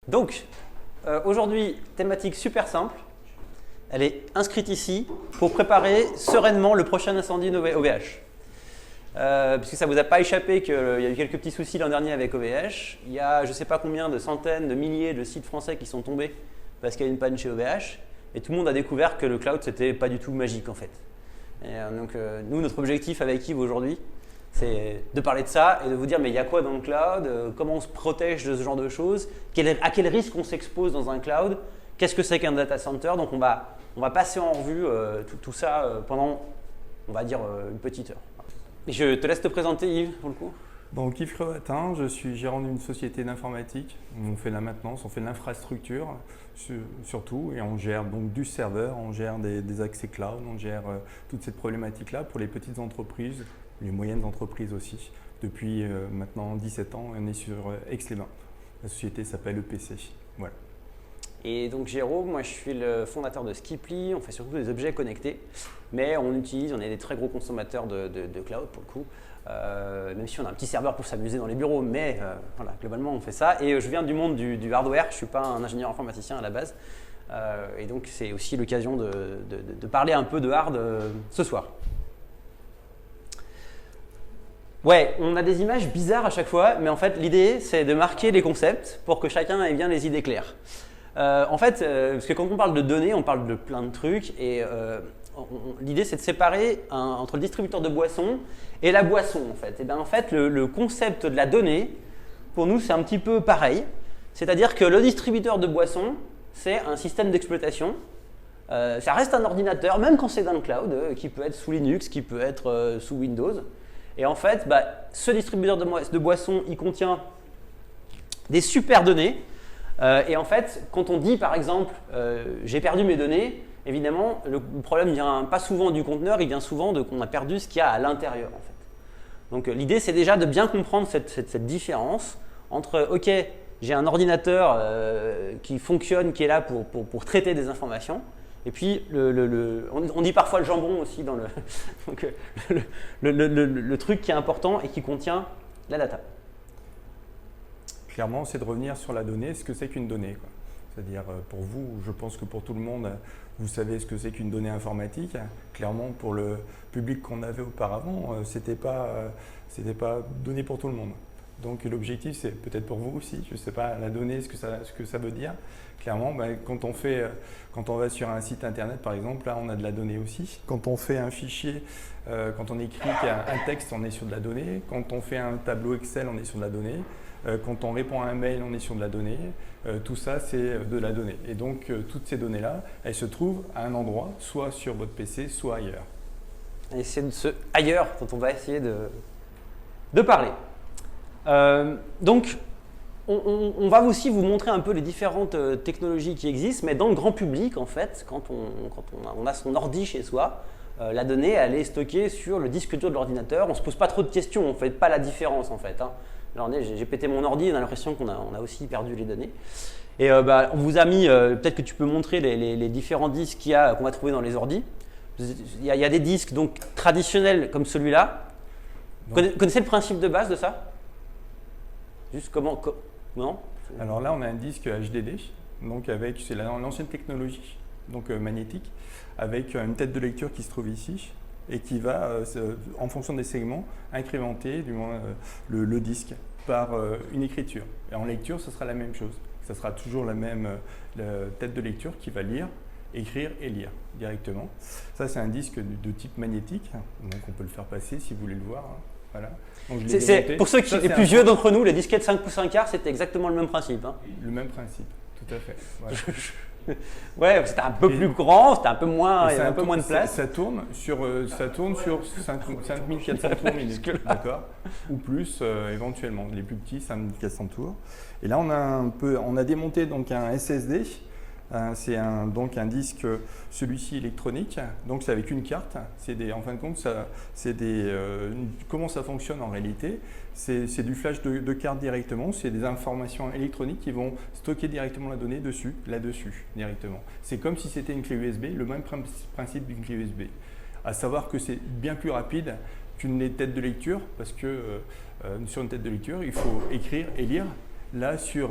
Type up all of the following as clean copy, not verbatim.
Donc, aujourd'hui, thématique super simple. Elle est inscrite ici pour préparer sereinement le prochain incendie OVH. Puisque ça ne vous a pas échappé qu'il y a eu quelques petits soucis l'an dernier avec OVH. Il y a je ne sais pas combien de centaines, de milliers de sites français qui sont tombés parce qu'il y a une panne chez OVH. Et tout le monde a découvert que le cloud, c'était pas du tout magique en fait. Donc, nous, notre objectif avec Yves aujourd'hui, c'est de parler de ça et de vous dire mais il y a quoi dans le cloud, comment on se protège de ce genre de choses, à quel risque on s'expose dans un cloud, qu'est-ce que c'est qu'un data center. Donc on va passer en revue tout ça pendant, on va dire, une petite heure. Et je te laisse te présenter Yves pour le coup. Donc Yves Crevatin, je suis gérant d'une société d'informatique. On fait de la maintenance, on fait de l'infrastructure surtout et on gère donc du serveur, on gère des accès cloud, on gère toute cette problématique-là pour les petites entreprises, les moyennes entreprises aussi. Depuis maintenant 17 ans, on est sur Aix-les-Bains. La société s'appelle EPC. Voilà. Et donc Jérôme, moi je suis le fondateur de Skiply, on fait surtout des objets connectés, mais on est des très gros consommateurs de cloud pour le coup, même si on a un petit serveur pour s'amuser dans les bureaux, mais voilà, globalement on fait ça. Et je viens du monde du hardware, je ne suis pas un ingénieur informaticien à la base, et donc c'est aussi l'occasion de parler un peu de hard ce soir. Ouais, on a des images bizarres à chaque fois, mais en fait l'idée c'est de marquer les concepts pour que chacun ait bien les idées claires. En fait, parce que quand on parle de données, on parle de plein de trucs et l'idée c'est de séparer entre le distributeur de boissons et la boisson en fait. Et bien en fait, le concept de la donnée, pour nous c'est un petit peu pareil. C'est-à-dire que le distributeur de boissons, c'est un système d'exploitation. Ça reste un ordinateur, même quand c'est dans le cloud, qui peut être sous Linux, qui peut être sous Windows. Et en fait, ce distributeur de boissons, il contient des super données. Et en fait, quand on dit par exemple j'ai perdu mes données, évidemment le problème vient pas souvent du conteneur, il vient souvent de qu'on a perdu ce qu'il y a à l'intérieur en fait. Donc l'idée c'est déjà de bien comprendre cette différence entre ok, j'ai un ordinateur qui fonctionne, qui est là pour traiter des informations, et puis on dit parfois le jambon aussi dans donc, le truc qui est important et qui contient la data. Clairement, c'est de revenir sur la donnée, ce que c'est qu'une donnée. C'est-à-dire, pour vous, je pense que pour tout le monde, vous savez ce que c'est qu'une donnée informatique. Clairement, pour le public qu'on avait auparavant, c'était pas donné pour tout le monde. Donc l'objectif, c'est peut-être pour vous aussi, je ne sais pas, la donnée, ce que ça veut dire. Clairement, quand on va sur un site internet, par exemple, là, on a de la donnée aussi. Quand on fait un fichier, quand on écrit un texte, on est sur de la donnée. Quand on fait un tableau Excel, on est sur de la donnée. Quand on répond à un mail, on est sur de la donnée. Tout ça, c'est de la donnée. Et donc, toutes ces données-là, elles se trouvent à un endroit, soit sur votre PC, soit ailleurs. Et c'est de ce ailleurs dont on va essayer de parler. Donc, on va aussi vous montrer un peu les différentes technologies qui existent, mais dans le grand public, en fait, quand on a son ordi chez soi, la donnée, elle est stockée sur le disque dur de l'ordinateur. On ne se pose pas trop de questions, on ne fait pas la différence, en fait. Alors, j'ai pété mon ordi, on a l'impression qu'on a aussi perdu les données. Et on vous a mis, peut-être que tu peux montrer les différents disques qu'on va trouver dans les ordis. Il y a des disques donc, traditionnels comme celui-là. Connaissez le principe de base de ça? Juste comment non? Alors là, on a un disque HDD, donc c'est l'ancienne technologie, donc magnétique, avec une tête de lecture qui se trouve ici et qui va, en fonction des segments, incrémenter le disque par une écriture. Et en lecture, ce sera la même chose. Ce sera toujours la même tête de lecture qui va lire, écrire et lire directement. Ça, c'est un disque de type magnétique, donc on peut le faire passer si vous voulez le voir. Voilà. Donc, pour ceux qui sont les plus vieux d'entre nous, les disquettes 5 pouces 1 quart, c'était exactement le même principe. Le même principe, tout à fait. Voilà. Ouais, c'était un peu plus grand, c'était un peu moins, il y avait un peu moins de place. Ça tourne sur 5400 tours minutes, d'accord, ou plus éventuellement. Les plus petits, 5400 tours. Et là, on a démonté donc un SSD. C'est donc un disque, celui-ci électronique, donc c'est avec une carte. En fin de compte, comment ça fonctionne en réalité? C'est du flash de carte directement, c'est des informations électroniques qui vont stocker directement la donnée là-dessus directement. C'est comme si c'était une clé USB, le même principe d'une clé USB. À savoir que c'est bien plus rapide qu'une tête de lecture, parce que sur une tête de lecture, il faut écrire et lire. Là, sur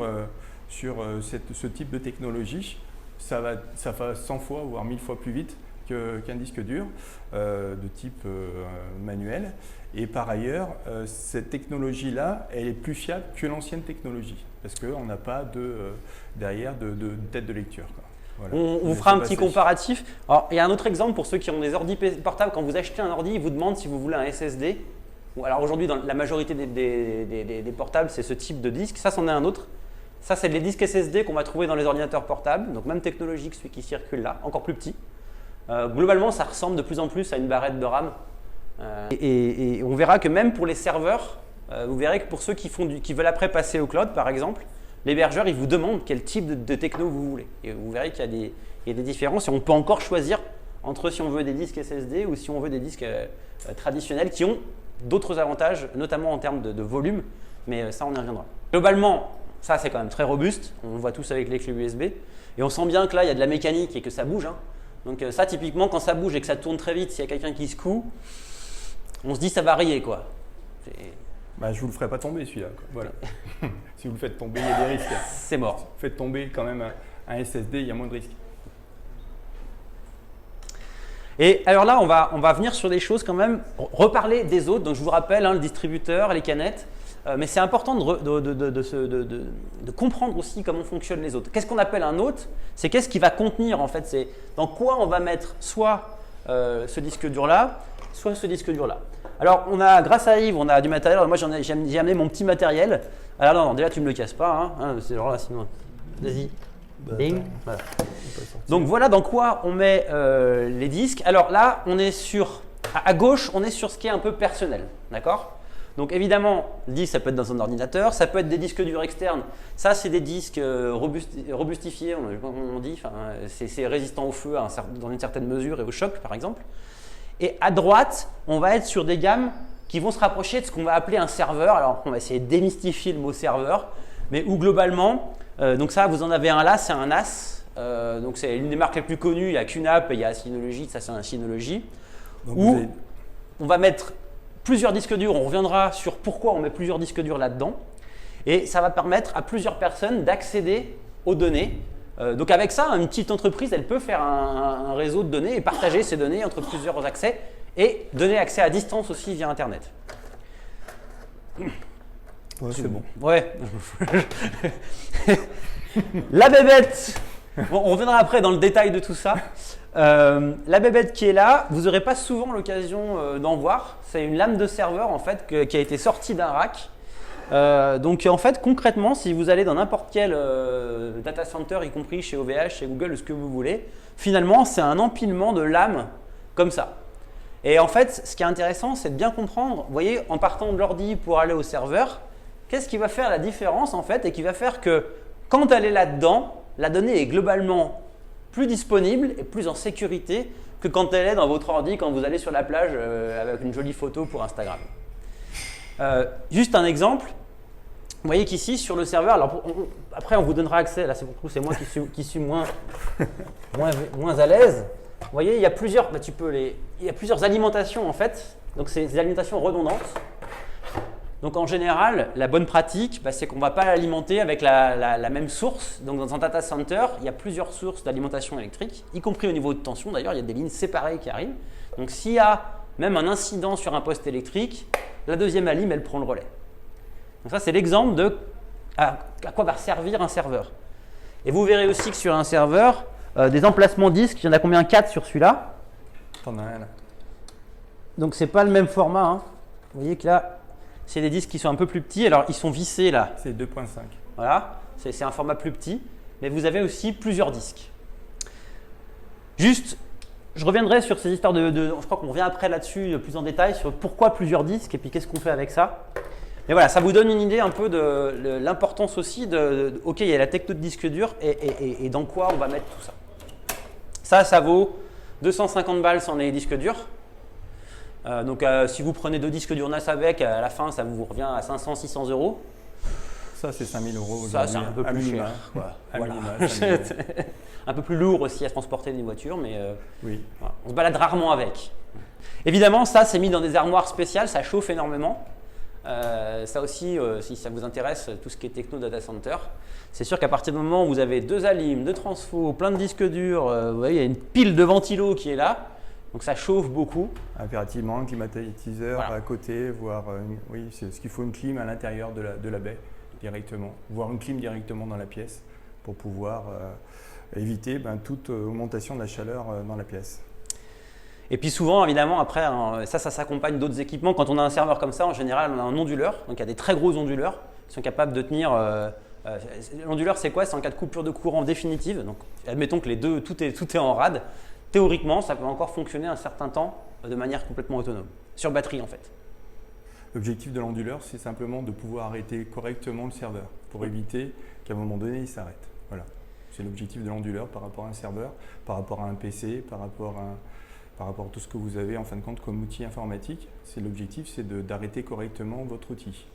sur ce type de technologie, ça va 100 fois, voire 1000 fois plus vite qu'un disque dur de type manuel. Et par ailleurs, cette technologie-là, elle est plus fiable que l'ancienne technologie, parce qu'on n'a pas derrière de tête de lecture, quoi. Voilà. On vous fera un petit comparatif. Alors, il y a un autre exemple pour ceux qui ont des ordi portables. Quand vous achetez un ordi, ils vous demandent si vous voulez un SSD. Alors aujourd'hui, dans la majorité des portables, c'est ce type de disque. Ça, c'en est un autre. Ça, c'est les disques SSD qu'on va trouver dans les ordinateurs portables. Donc même technologie que celui qui circule là, encore plus petit. Globalement, ça ressemble de plus en plus à une barrette de RAM. Et on verra que même pour les serveurs, vous verrez que pour ceux qui veulent après passer au cloud, par exemple, l'hébergeur, il vous demande quel type de techno vous voulez. Et vous verrez qu'il y a des différences et on peut encore choisir entre si on veut des disques SSD ou si on veut des disques traditionnels qui ont d'autres avantages, notamment en termes de volume, mais ça, on y reviendra. Globalement, ça, c'est quand même très robuste. On le voit tous avec les clés USB. Et on sent bien que là, il y a de la mécanique et que ça bouge. Donc ça, typiquement, quand ça bouge et que ça tourne très vite, s'il y a quelqu'un qui se coud, on se dit ça va rayer, quoi. Je ne vous le ferai pas tomber celui-là. Voilà. Si vous le faites tomber, il y a des risques. C'est mort. Si vous faites tomber quand même un SSD, il y a moins de risques. Et alors là, on va venir sur des choses quand même, reparler des autres. Donc je vous rappelle, le distributeur, les canettes. Mais c'est important de comprendre aussi comment fonctionnent les hôtes. Qu'est-ce qu'on appelle un hôte? C'est qu'est-ce qui va contenir en fait. C'est dans quoi on va mettre soit ce disque dur-là, soit ce disque dur-là. Alors, grâce à Yves, on a du matériel. Alors, moi, j'ai amené mon petit matériel. Alors non, déjà, tu me le casses pas. C'est genre là, sinon. Vas-y. Bing. Voilà. Donc, voilà dans quoi on met les disques. Alors là, on est à gauche, on est sur ce qui est un peu personnel. D'accord? Donc, évidemment, le disque, ça peut être dans un ordinateur. Ça peut être des disques durs externes. Ça, c'est des disques robustifiés, on dit. Enfin, c'est résistant au feu dans une certaine mesure et au choc, par exemple. Et à droite, on va être sur des gammes qui vont se rapprocher de ce qu'on va appeler un serveur. Alors, on va essayer de démystifier le mot serveur, mais où globalement, donc ça, vous en avez un là, c'est un NAS. Donc, c'est l'une des marques les plus connues. Il y a QNAP et il y a Synology, ça c'est un Synology. Où on va mettre plusieurs disques durs. On reviendra sur pourquoi on met plusieurs disques durs là-dedans. Et ça va permettre à plusieurs personnes d'accéder aux données. Donc avec ça, une petite entreprise, elle peut faire un réseau de données et partager ces données entre plusieurs accès et donner accès à distance aussi via Internet. Ouais, c'est bon. Ouais. La bébête. Bon, on reviendra après dans le détail de tout ça. La bébête qui est là, vous n'aurez pas souvent l'occasion d'en voir. C'est une lame de serveur en fait qui a été sortie d'un rack. Donc en fait concrètement, si vous allez dans n'importe quel data center, y compris chez OVH, chez Google ou ce que vous voulez, finalement c'est un empilement de lames comme ça. Et en fait, ce qui est intéressant, c'est de bien comprendre, vous voyez, en partant de l'ordi pour aller au serveur, qu'est-ce qui va faire la différence en fait et qui va faire que quand elle est là-dedans, la donnée est globalement plus disponible et plus en sécurité que quand elle est dans votre ordi quand vous allez sur la plage avec une jolie photo pour Instagram. Juste un exemple, vous voyez qu'ici sur le serveur, alors après on vous donnera accès, là c'est moi qui suis moins à l'aise. Vous voyez, il y a plusieurs, il y a plusieurs alimentations en fait, donc c'est des alimentations redondantes. Donc en général, la bonne pratique, c'est qu'on ne va pas l'alimenter avec la même source. Donc dans un data center, il y a plusieurs sources d'alimentation électrique, y compris au niveau de tension. D'ailleurs, il y a des lignes séparées qui arrivent. Donc s'il y a même un incident sur un poste électrique, la deuxième alim, elle prend le relais. Donc ça, c'est l'exemple de à quoi va servir un serveur. Et vous verrez aussi que sur un serveur, des emplacements disques, il y en a combien? 4 sur celui-là. T'en as un là. Donc c'est pas le même format. Vous voyez que là, c'est des disques qui sont un peu plus petits. Alors ils sont vissés là. C'est 2.5. Voilà, c'est un format plus petit. Mais vous avez aussi plusieurs disques. Juste, je reviendrai sur ces histoires je crois qu'on revient après là-dessus plus en détail sur pourquoi plusieurs disques et puis qu'est-ce qu'on fait avec ça. Mais voilà, ça vous donne une idée un peu de l'importance aussi ok, il y a la techno de disque dur et dans quoi on va mettre tout ça. Ça vaut 250 balles sans les disques durs. Donc si vous prenez 2 disques durs NAS avec, à la fin ça vous revient à 500-600 euros. Ça c'est 5 000 euros. Ça c'est un peu plus cher. Voilà. Un peu plus lourd aussi à transporter dans une voiture, mais oui. Voilà. On se balade rarement avec. Évidemment, ça c'est mis dans des armoires spéciales, ça chauffe énormément. Ça aussi, si ça vous intéresse, tout ce qui est techno data center, c'est sûr qu'à partir du moment où vous avez 2 ALIM, 2 transfos, plein de disques durs, vous voyez, il y a une pile de ventilo qui est là, donc ça chauffe beaucoup. Impérativement, un climatiseur à côté, voire oui, c'est ce qu'il faut, une clim à l'intérieur de la baie directement, voire une clim directement dans la pièce pour pouvoir éviter toute augmentation de la chaleur dans la pièce. Et puis souvent, évidemment, après, ça s'accompagne d'autres équipements. Quand on a un serveur comme ça, en général, on a un onduleur. Donc il y a des très gros onduleurs qui sont capables de tenir. L'onduleur, c'est quoi? C'est en cas de coupure de courant définitive. Donc admettons que les deux, tout est en rade. Théoriquement, ça peut encore fonctionner un certain temps de manière complètement autonome, sur batterie en fait. L'objectif de l'onduleur, c'est simplement de pouvoir arrêter correctement le serveur pour éviter qu'à un moment donné, il s'arrête. Voilà. C'est l'objectif de l'onduleur par rapport à un serveur, par rapport à un PC, par rapport à tout ce que vous avez en fin de compte comme outil informatique. L'objectif, c'est d'arrêter correctement votre outil.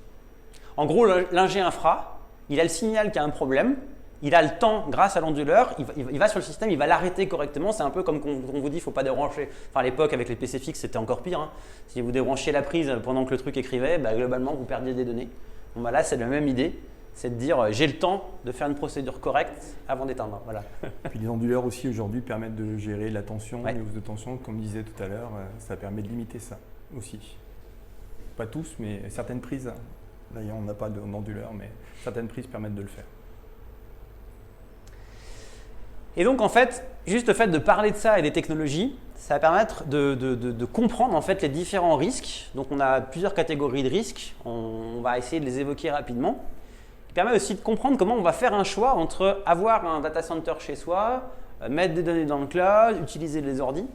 En gros, l'ingé infra, il a le signal qu'il y a un problème, il a le temps grâce à l'onduleur, il va sur le système, il va l'arrêter correctement. C'est un peu comme on vous dit, il ne faut pas débrancher. Enfin, à l'époque, avec les PC fixes, c'était encore pire. Si vous débranchiez la prise pendant que le truc écrivait, globalement, vous perdiez des données. Bon, là, c'est la même idée. C'est de dire j'ai le temps de faire une procédure correcte avant d'éteindre. Voilà. Puis les onduleurs aussi aujourd'hui permettent de gérer la tension, les hausses de tension, comme je disais tout à l'heure, ça permet de limiter ça aussi. Pas tous, mais certaines prises, d'ailleurs on n'a pas d'onduleur, mais certaines prises permettent de le faire. Et donc en fait, juste le fait de parler de ça et des technologies, ça va permettre de comprendre en fait les différents risques. Donc on a plusieurs catégories de risques, on va essayer de les évoquer rapidement. Qui permet aussi de comprendre comment on va faire un choix entre avoir un data center chez soi, mettre des données dans le cloud, utiliser les ordis.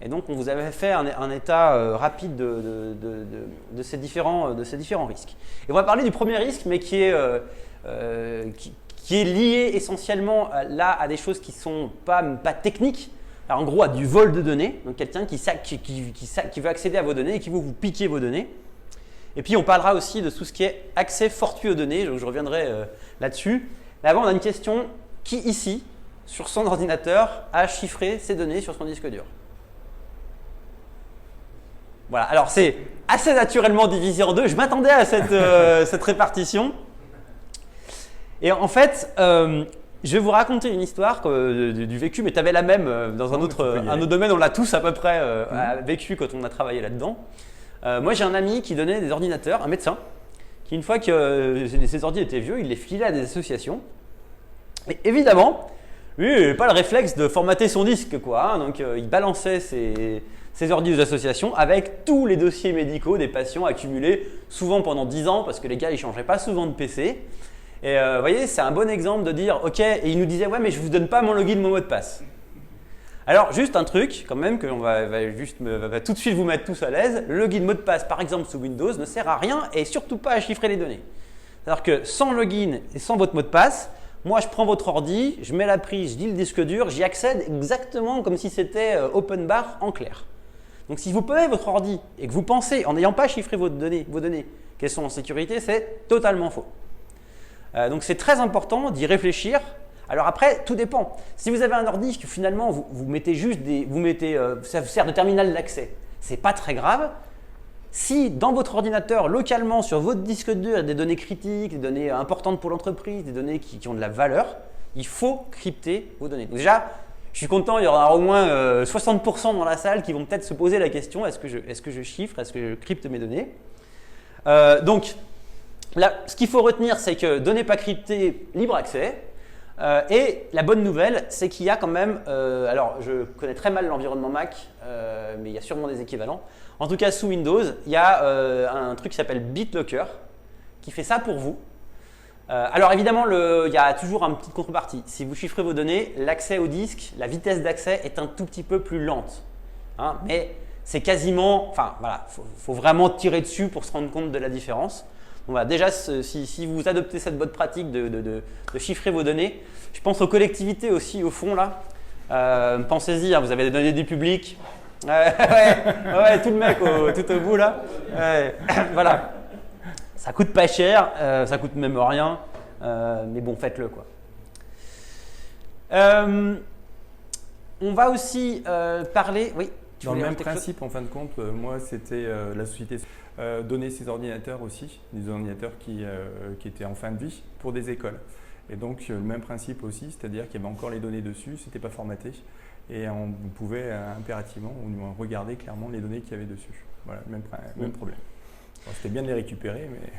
Et donc, on vous avait fait un état rapide de ces différents risques. Et on va parler du premier risque, mais qui est lié essentiellement là à des choses qui ne sont pas techniques. Alors, en gros, à du vol de données. Donc, quelqu'un qui veut accéder à vos données et qui veut vous piquer vos données. Et puis, on parlera aussi de tout ce qui est accès fortuit aux données. Je reviendrai là-dessus. Mais avant, on a une question. Qui ici, sur son ordinateur, a chiffré ses données sur son disque dur? Voilà. Alors, c'est assez naturellement divisé en deux. Je m'attendais à cette répartition. Et en fait, je vais vous raconter une histoire du vécu, mais tu avais la même dans un autre domaine. On l'a tous à peu près vécu quand on a travaillé là-dedans. Moi, j'ai un ami qui donnait des ordinateurs, un médecin, qui une fois que ses ordi étaient vieux, il les filait à des associations. Et évidemment, lui, il n'avait pas le réflexe de formater son disque, quoi. Donc, il balançait ses ordi aux associations avec tous les dossiers médicaux des patients accumulés, souvent pendant 10 ans, parce que les gars, ils ne changeaient pas souvent de PC. Et vous voyez, c'est un bon exemple de dire, OK, et il nous disait, ouais, mais je ne vous donne pas mon login, mon mot de passe. Alors, juste un truc, quand même, qu'on va tout de suite vous mettre tous à l'aise. Le login mot de passe, par exemple, sous Windows, ne sert à rien et surtout pas à chiffrer les données. C'est-à-dire que sans login et sans votre mot de passe, moi, je prends votre ordi, je mets la prise, je lis le disque dur, j'y accède exactement comme si c'était open bar en clair. Donc, si vous prenez votre ordi et que vous pensez, en n'ayant pas chiffré vos données qu'elles sont en sécurité, c'est totalement faux. Donc, c'est très important d'y réfléchir. Alors après, tout dépend. Si vous avez un ordi que finalement vous mettez juste ça vous sert de terminal d'accès, c'est pas très grave. Si dans votre ordinateur, localement, sur votre disque dur, il y a des données critiques, des données importantes pour l'entreprise, des données qui ont de la valeur, il faut crypter vos données. Donc déjà, je suis content, il y aura au moins 60% dans la salle qui vont peut-être se poser la question, est-ce que je chiffre, est-ce que je crypte mes données? Donc là, ce qu'il faut retenir, c'est que données pas cryptées, libre accès. Et la bonne nouvelle, c'est qu'il y a quand même, alors je connais très mal l'environnement Mac, mais il y a sûrement des équivalents. En tout cas, sous Windows, il y a un truc qui s'appelle BitLocker qui fait ça pour vous. Alors évidemment, il y a toujours une petite contrepartie. Si vous chiffrez vos données, l'accès au disque, la vitesse d'accès est un tout petit peu plus lente. Mais c'est quasiment, enfin voilà, faut vraiment tirer dessus pour se rendre compte de la différence. Donc voilà, déjà, si vous adoptez cette bonne pratique de chiffrer vos données, je pense aux collectivités aussi au fond là. Pensez-y, vous avez des données du public. Ouais, tout le mec tout au bout là. Voilà. Ça coûte pas cher, ça coûte même rien, mais bon, faites-le quoi. On va aussi parler. Oui. Dans le même principe, en fin de compte, moi, c'était la société donnait ses ordinateurs aussi, des ordinateurs qui étaient en fin de vie pour des écoles. Et donc, le même principe aussi, c'est-à-dire qu'il y avait encore les données dessus, c'était pas formaté. Et on pouvait impérativement regarder clairement les données qu'il y avait dessus. Voilà, même problème. Bon, c'était bien de les récupérer, mais…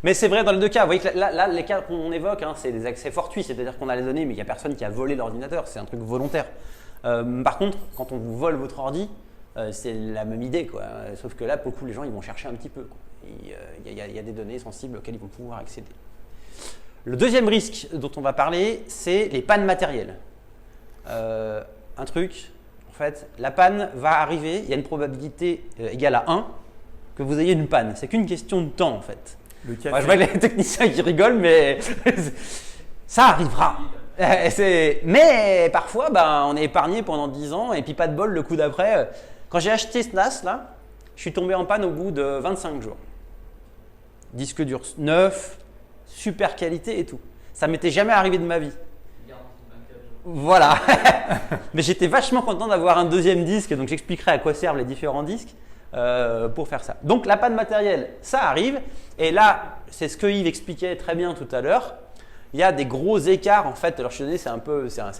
Mais c'est vrai dans les deux cas. Vous voyez que là les cas qu'on évoque, hein, c'est des accès fortuits, c'est-à-dire qu'on a les données, mais il n'y a personne qui a volé l'ordinateur, c'est un truc volontaire. Par contre, quand on vous vole votre ordi, c'est la même idée, quoi. Sauf que là, pour le coup, les gens ils vont chercher un petit peu, quoi. Il y a des données sensibles auxquelles ils vont pouvoir accéder. Le deuxième risque dont on va parler, c'est les pannes matérielles. Un truc, en fait, la panne va arriver, il y a une probabilité égale à 1 que vous ayez une panne. C'est qu'une question de temps, en fait. Je vois les techniciens qui rigolent, mais ça arrivera. Mais parfois, on est épargné pendant 10 ans et puis pas de bol le coup d'après. Quand j'ai acheté ce NAS, là, je suis tombé en panne au bout de 25 jours. Disque dur neuf, super qualité et tout. Ça m'était jamais arrivé de ma vie. Voilà. Mais j'étais vachement content d'avoir un deuxième disque, donc j'expliquerai à quoi servent les différents disques. Pour faire ça. Donc la panne matérielle, ça arrive. Et là, c'est ce que Yves expliquait très bien tout à l'heure. Il y a des gros écarts en fait. Alors je suis désolé, c'est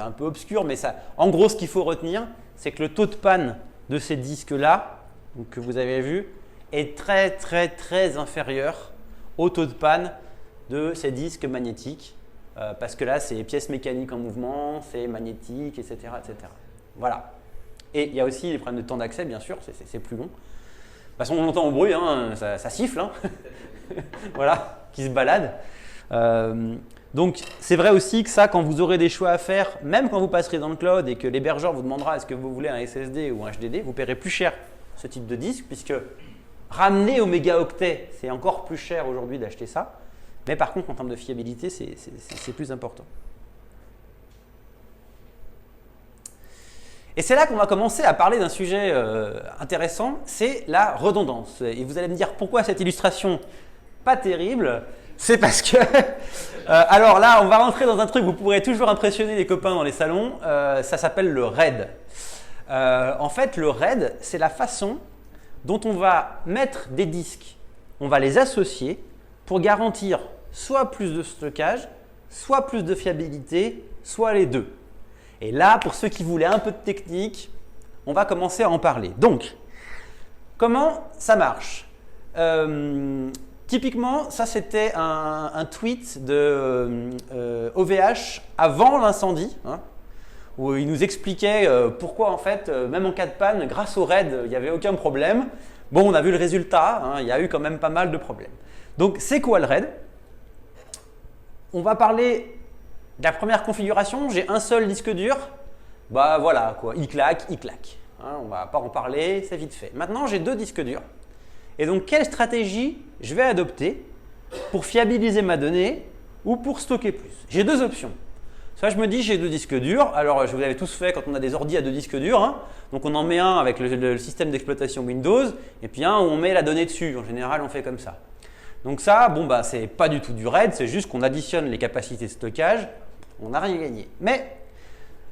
un peu obscur, mais ça, en gros, ce qu'il faut retenir, c'est que le taux de panne de ces disques-là, que vous avez vu, est très très très inférieur au taux de panne de ces disques magnétiques. Parce que là, c'est pièces mécaniques en mouvement, c'est magnétique, etc., etc. Voilà. Et il y a aussi les problèmes de temps d'accès, bien sûr, c'est plus long. De toute façon, on entend au bruit, hein, ça siffle, hein. Voilà, qui se balade. Donc, c'est vrai aussi que ça, quand vous aurez des choix à faire, même quand vous passerez dans le cloud et que l'hébergeur vous demandera est-ce que vous voulez un SSD ou un HDD, vous paierez plus cher ce type de disque, puisque ramener au mégaoctet, c'est encore plus cher aujourd'hui d'acheter ça. Mais par contre, en termes de fiabilité, c'est plus important. Et c'est là qu'on va commencer à parler d'un sujet intéressant, c'est la redondance. Et vous allez me dire pourquoi cette illustration pas terrible. C'est parce que… alors là, on va rentrer dans un truc, vous pourrez toujours impressionner les copains dans les salons, ça s'appelle le RAID. En fait, le RAID, c'est la façon dont on va mettre des disques, on va les associer pour garantir soit plus de stockage, soit plus de fiabilité, soit les deux. Et là, pour ceux qui voulaient un peu de technique, on va commencer à en parler. Donc, comment ça marche ? Typiquement, ça c'était un tweet de OVH avant l'incendie, hein, où il nous expliquait pourquoi en fait, même en cas de panne, grâce au RAID, il n'y avait aucun problème. Bon, on a vu le résultat, hein, il y a eu quand même pas mal de problèmes. Donc, c'est quoi le RAID ? On va parler de la première configuration. J'ai un seul disque dur. Bah voilà, quoi. Il claque. Hein, on ne va pas en parler, c'est vite fait. Maintenant, j'ai deux disques durs. Et donc, quelle stratégie je vais adopter pour fiabiliser ma donnée ou pour stocker plus ? J'ai deux options. Soit je me dis j'ai deux disques durs. Alors, je vous l'avez tous fait quand on a des ordi à deux disques durs. Hein. Donc, on en met un avec le système d'exploitation Windows et puis un où on met la donnée dessus. En général, on fait comme ça. Donc ça, bon, bah, c'est pas du tout du RAID, c'est juste qu'on additionne les capacités de stockage. On n'a rien gagné. Mais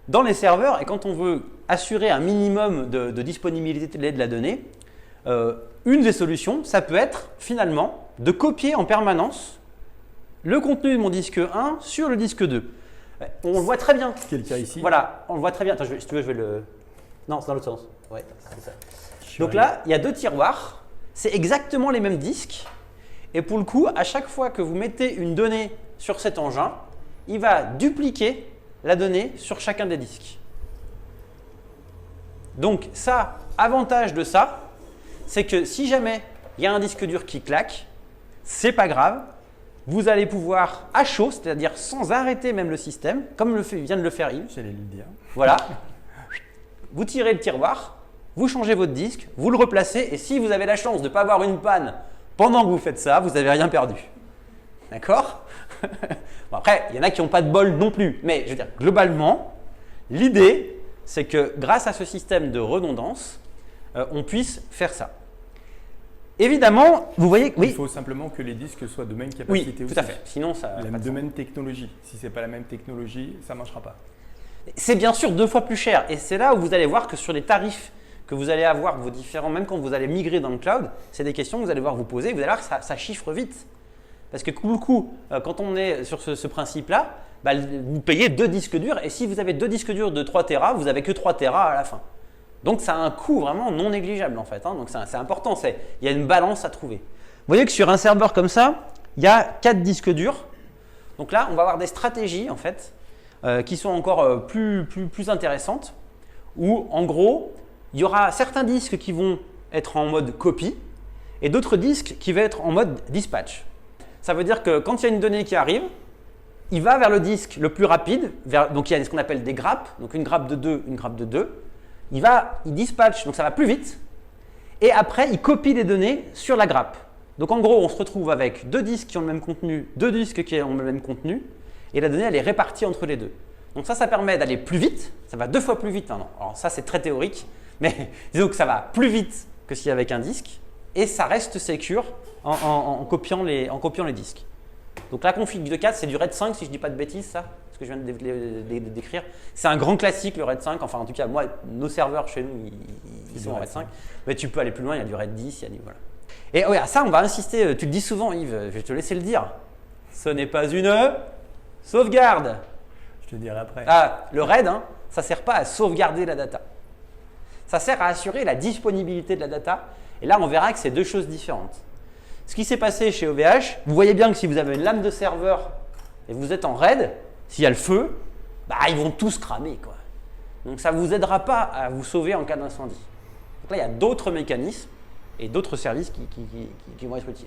dans les serveurs, et quand on veut assurer un minimum de disponibilité de la donnée, une des solutions, ça peut être finalement de copier en permanence le contenu de mon disque 1 sur le disque 2. On le voit très bien. Ce qui est le cas ici. Voilà, on le voit très bien. Attends, si tu veux, je vais le… Non, c'est dans l'autre sens. Ouais, c'est ça. Donc là, il y a deux tiroirs. C'est exactement les mêmes disques. Et pour le coup, à chaque fois que vous mettez une donnée sur cet engin, il va dupliquer la donnée sur chacun des disques. Donc ça, avantage de ça, c'est que si jamais il y a un disque dur qui claque, c'est pas grave, vous allez pouvoir à chaud, c'est-à-dire sans arrêter même le système, comme vient de le faire Yves. J'allais le dire. Voilà. Vous tirez le tiroir, vous changez votre disque, vous le replacez et si vous avez la chance de ne pas avoir une panne pendant que vous faites ça, vous n'avez rien perdu. D'accord ? Bon, après, il y en a qui n'ont pas de bol non plus. Mais je veux dire, globalement, l'idée, c'est que grâce à ce système de redondance, on puisse faire ça. Évidemment, vous voyez… Oui. Il faut simplement que les disques soient de même capacité oui, aussi. Tout à fait. Sinon, ça… De même technologie. Si ce n'est pas la même technologie, ça ne marchera pas. C'est bien sûr 2 fois plus cher. Et c'est là où vous allez voir que sur les tarifs que vous allez avoir vos différents, même quand vous allez migrer dans le cloud, c'est des questions que vous allez devoir vous poser, vous allez voir que ça chiffre vite. Parce que quand on est sur ce principe-là, bah, vous payez 2 disques durs, et si vous avez 2 disques durs de 3 Tera, vous n'avez que 3 Tera à la fin. Donc ça a un coût vraiment non négligeable en fait, hein. Donc c'est important, il y a une balance à trouver. Vous voyez que sur un serveur comme ça, il y a 4 disques durs. Donc là, on va avoir des stratégies en fait, qui sont encore plus intéressantes, où en gros, il y aura certains disques qui vont être en mode copie et d'autres disques qui vont être en mode dispatch. Ça veut dire que quand il y a une donnée qui arrive, il va vers le disque le plus rapide, donc il y a ce qu'on appelle des grappes, donc une grappe de 2, une grappe de 2. Il dispatch, donc ça va plus vite, et après il copie les données sur la grappe. Donc en gros, on se retrouve avec 2 disques qui ont le même contenu, 2 disques qui ont le même contenu, et la donnée elle est répartie entre les deux. Donc ça permet d'aller plus vite, ça va 2 fois plus vite maintenant. Alors ça c'est très théorique, mais disons que ça va plus vite que s'il y avait qu'un disque, et ça reste secure en copiant les disques. Donc la config de 4, c'est du RAID 5 si je ne dis pas de bêtises, ça, ce que je viens de décrire. C'est un grand classique le RAID 5, enfin en tout cas moi, nos serveurs chez nous, ils sont en RAID 5, mais tu peux aller plus loin, il y a du RAID 10, il y a du… Voilà. Et ouais, ça on va insister, tu le dis souvent Yves, je vais te laisser le dire. Ce n'est pas une sauvegarde. Je te dirai après. Ah, le RAID, hein, ça ne sert pas à sauvegarder la data. Ça sert à assurer la disponibilité de la data. Et là, on verra que c'est 2 choses différentes. Ce qui s'est passé chez OVH, vous voyez bien que si vous avez une lame de serveur et vous êtes en RAID, s'il y a le feu, bah, ils vont tous cramer, quoi. Donc ça ne vous aidera pas à vous sauver en cas d'incendie. Donc là, il y a d'autres mécanismes et d'autres services qui vont être utiles.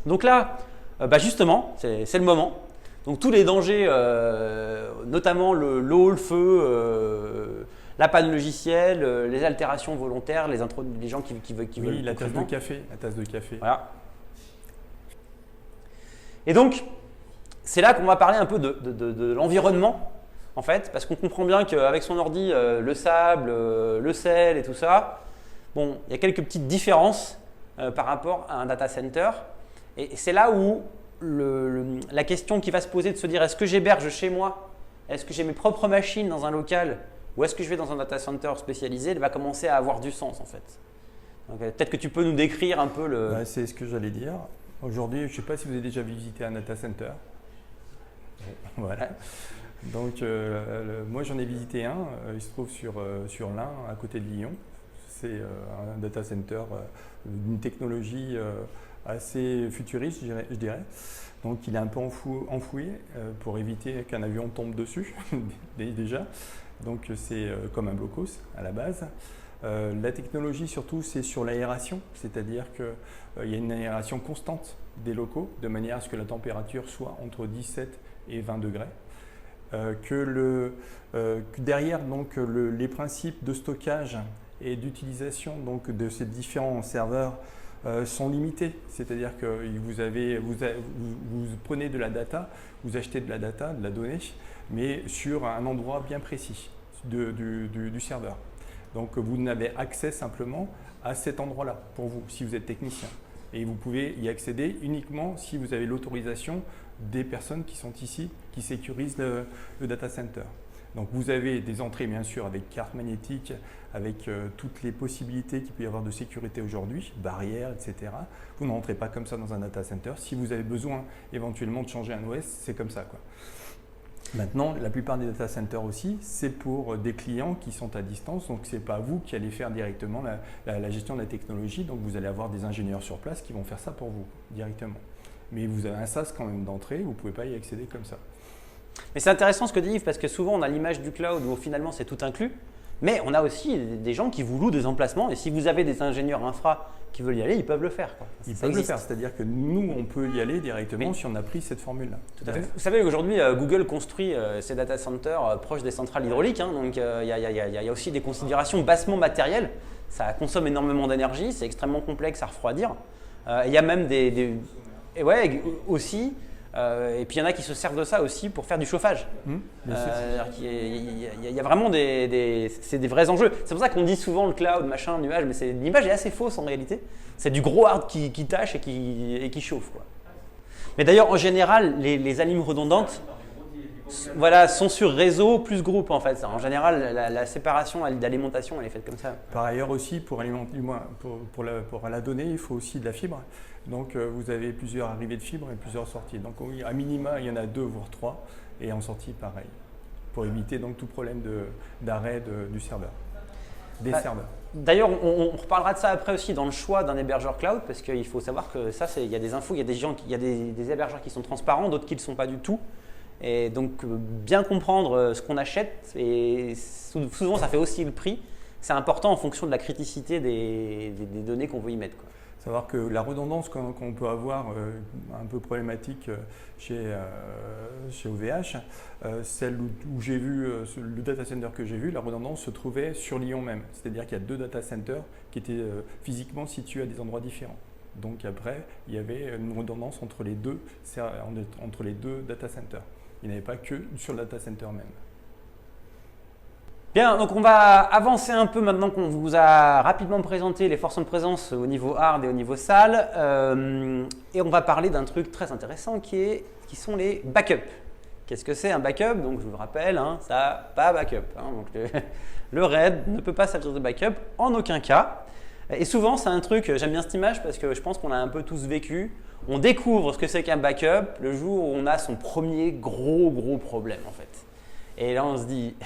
Donc là, bah justement, c'est le moment. Donc tous les dangers, notamment l'eau, le feu, la panne logicielle, les altérations volontaires, les gens qui veulent… Oui, la tasse de café. Voilà. Et donc, c'est là qu'on va parler un peu de l'environnement, en fait, parce qu'on comprend bien qu'avec son ordi, le sable, le sel et tout ça, bon, il y a quelques petites différences par rapport à un data center. Et c'est là où la question qui va se poser de se dire, est-ce que j'héberge chez moi? Est-ce que j'ai mes propres machines dans un local? Ou est-ce que je vais dans un data center spécialisé? Elle va commencer à avoir du sens en fait. Peut-être que tu peux nous décrire un peu le… Ouais, c'est ce que j'allais dire. Aujourd'hui, je ne sais pas si vous avez déjà visité un data center. Voilà. Donc, moi j'en ai visité un. Il se trouve sur l'Ain, à côté de Lyon. C'est un data center d'une technologie assez futuriste, je dirais. Donc il est un peu enfoui pour éviter qu'un avion tombe dessus déjà. Donc c'est comme un blocos à la base. La technologie surtout c'est sur l'aération, c'est-à-dire qu'il y a une aération constante des locaux de manière à ce que la température soit entre 17 et 20 degrés. Que derrière donc, les principes de stockage et d'utilisation donc, de ces différents serveurs sont limités, c'est-à-dire que vous prenez de la data, vous achetez de la data, de la donnée, mais sur un endroit bien précis du serveur. Donc vous n'avez accès simplement à cet endroit-là pour vous, si vous êtes technicien. Et vous pouvez y accéder uniquement si vous avez l'autorisation des personnes qui sont ici, qui sécurisent le data center. Donc vous avez des entrées bien sûr avec carte magnétique, avec toutes les possibilités qu'il peut y avoir de sécurité aujourd'hui, barrières, etc. Vous n'entrez pas comme ça dans un data center. Si vous avez besoin éventuellement de changer un OS, c'est comme ça, quoi. Maintenant, la plupart des data centers aussi, c'est pour des clients qui sont à distance, donc ce n'est pas vous qui allez faire directement la gestion de la technologie, donc vous allez avoir des ingénieurs sur place qui vont faire ça pour vous directement. Mais vous avez un SaaS quand même d'entrée, vous ne pouvez pas y accéder comme ça. Mais c'est intéressant ce que dit Yves, parce que souvent on a l'image du cloud où finalement c'est tout inclus, mais on a aussi des gens qui vous louent des emplacements, et si vous avez des ingénieurs infra qui veulent y aller, ils peuvent le faire, quoi. Ils peuvent le faire, c'est-à-dire que nous, on peut y aller directement si on a pris cette formule-là. Tout à fait. Vous savez qu'aujourd'hui, Google construit ses data centers proches des centrales hydrauliques, hein, donc il y a aussi des considérations bassement matérielles. Ça consomme énormément d'énergie, c'est extrêmement complexe à refroidir. Il y a même et ouais, aussi… et puis il y en a qui se servent de ça aussi pour faire du chauffage. Il y a vraiment c'est des vrais enjeux. C'est pour ça qu'on dit souvent le cloud, machin, nuage, mais l'image est assez fausse en réalité. C'est du gros hard qui tâche et qui chauffe, quoi. Mais d'ailleurs, en général, les alimes redondantes, voilà, sont sur réseau plus groupe en fait. En général, la séparation d'alimentation, elle est faite comme ça. Par ailleurs aussi, pour alimenter, pour la donnée, il faut aussi de la fibre. Donc vous avez plusieurs arrivées de fibres et plusieurs sorties. Donc à minima, il y en a 2 voire 3 et en sortie pareil. Pour éviter donc tout problème d'arrêt du serveur, des serveurs. D'ailleurs, on reparlera de ça après aussi dans le choix d'un hébergeur cloud, parce qu'il faut savoir que ça, il y a des infos, il y a des hébergeurs qui sont transparents, d'autres qui ne le sont pas du tout. Et donc, bien comprendre ce qu'on achète, et souvent ça fait aussi le prix, c'est important en fonction de la criticité des données qu'on veut y mettre, quoi. Savoir que la redondance qu'on peut avoir, un peu problématique chez OVH, celle où j'ai vu, le data center que j'ai vu, la redondance se trouvait sur Lyon même. C'est-à-dire qu'il y a 2 data centers qui étaient physiquement situés à des endroits différents. Donc après, il y avait une redondance entre les deux data centers. Il n'y avait pas que sur le data center même. Bien, donc on va avancer un peu maintenant qu'on vous a rapidement présenté les forces en présence au niveau hard et au niveau salle. Et on va parler d'un truc très intéressant qui sont les backups. Qu'est-ce que c'est un backup? Donc je vous le rappelle, ça pas backup. Donc le RAID ne peut pas servir de backup en aucun cas. Et souvent c'est un truc, j'aime bien cette image parce que je pense qu'on a un peu tous vécu. On découvre ce que c'est qu'un backup le jour où on a son premier gros problème en fait. Et là on se dit,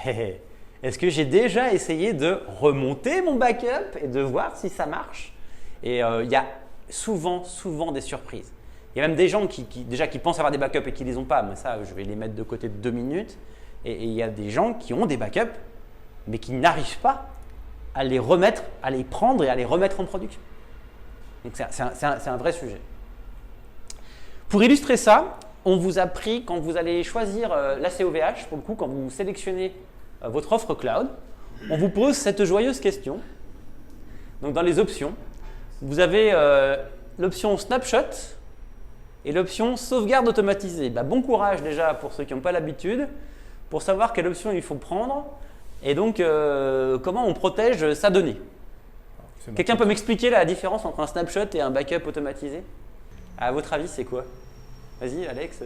est-ce que j'ai déjà essayé de remonter mon backup et de voir si ça marche? Et il y a souvent des surprises. Il y a même des gens qui pensent avoir des backups et qui ne les ont pas, mais ça, je vais les mettre de côté de 2 minutes. Et il y a des gens qui ont des backups, mais qui n'arrivent pas à les remettre, à les prendre et à les remettre en production. Donc c'est un vrai sujet. Pour illustrer ça, on vous a pris, quand vous allez choisir l'ACOVH, pour le coup, quand vous sélectionnez votre offre cloud, on vous pose cette joyeuse question. Donc dans les options, vous avez l'option snapshot et l'option sauvegarde automatisée. Bon courage déjà pour ceux qui n'ont pas l'habitude, pour savoir quelle option il faut prendre et donc comment on protège sa donnée. Quelqu'un peut m'expliquer la différence entre un snapshot et un backup automatisé? À votre avis, c'est quoi? Vas-y, Alex.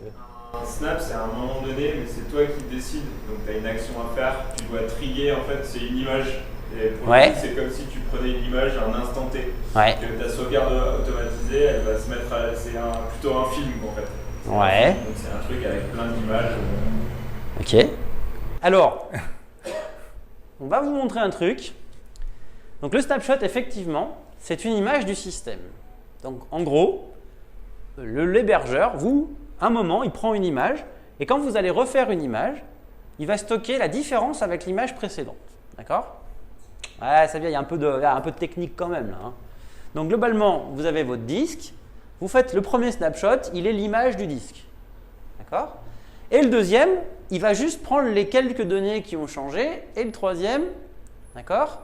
Un snap, c'est à un moment donné, mais c'est toi qui décides. Donc, tu as une action à faire, tu dois trigger, en fait, c'est une image. Et pour le coup, c'est comme si tu prenais une image à un instant T. Que ta sauvegarde automatisée, elle va se mettre à. C'est plutôt un film, en fait. Donc, c'est un truc avec plein d'images. Ok. Alors, on va vous montrer un truc. Donc, le snapshot, effectivement, c'est une image du système. Donc, en gros, l'hébergeur, un moment, il prend une image et quand vous allez refaire une image, il va stocker la différence avec l'image précédente. D'accord? Ouais, ça vient, il y a un peu de technique quand même là. Donc globalement, vous avez votre disque, vous faites le premier snapshot, il est l'image du disque. D'accord? Et le deuxième, il va juste prendre les quelques données qui ont changé et le troisième, d'accord?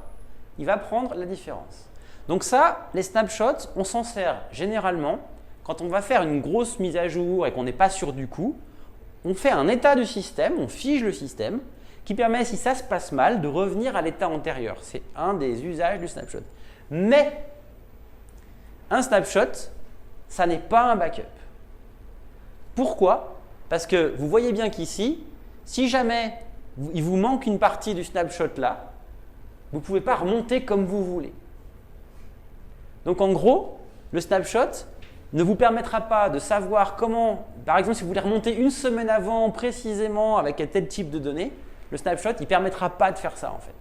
Il va prendre la différence. Donc ça, les snapshots, on s'en sert généralement quand on va faire une grosse mise à jour et qu'on n'est pas sûr du coup. On fait un état du système, on fige le système, qui permet, si ça se passe mal, de revenir à l'état antérieur. C'est un des usages du snapshot. Mais un snapshot, ça n'est pas un backup. Pourquoi? Parce que vous voyez bien qu'ici, si jamais il vous manque une partie du snapshot là, vous ne pouvez pas remonter comme vous voulez. Donc en gros, le snapshot ne vous permettra pas de savoir comment, par exemple, si vous voulez remonter une semaine avant précisément avec un tel type de données, le snapshot, il ne permettra pas de faire ça en fait.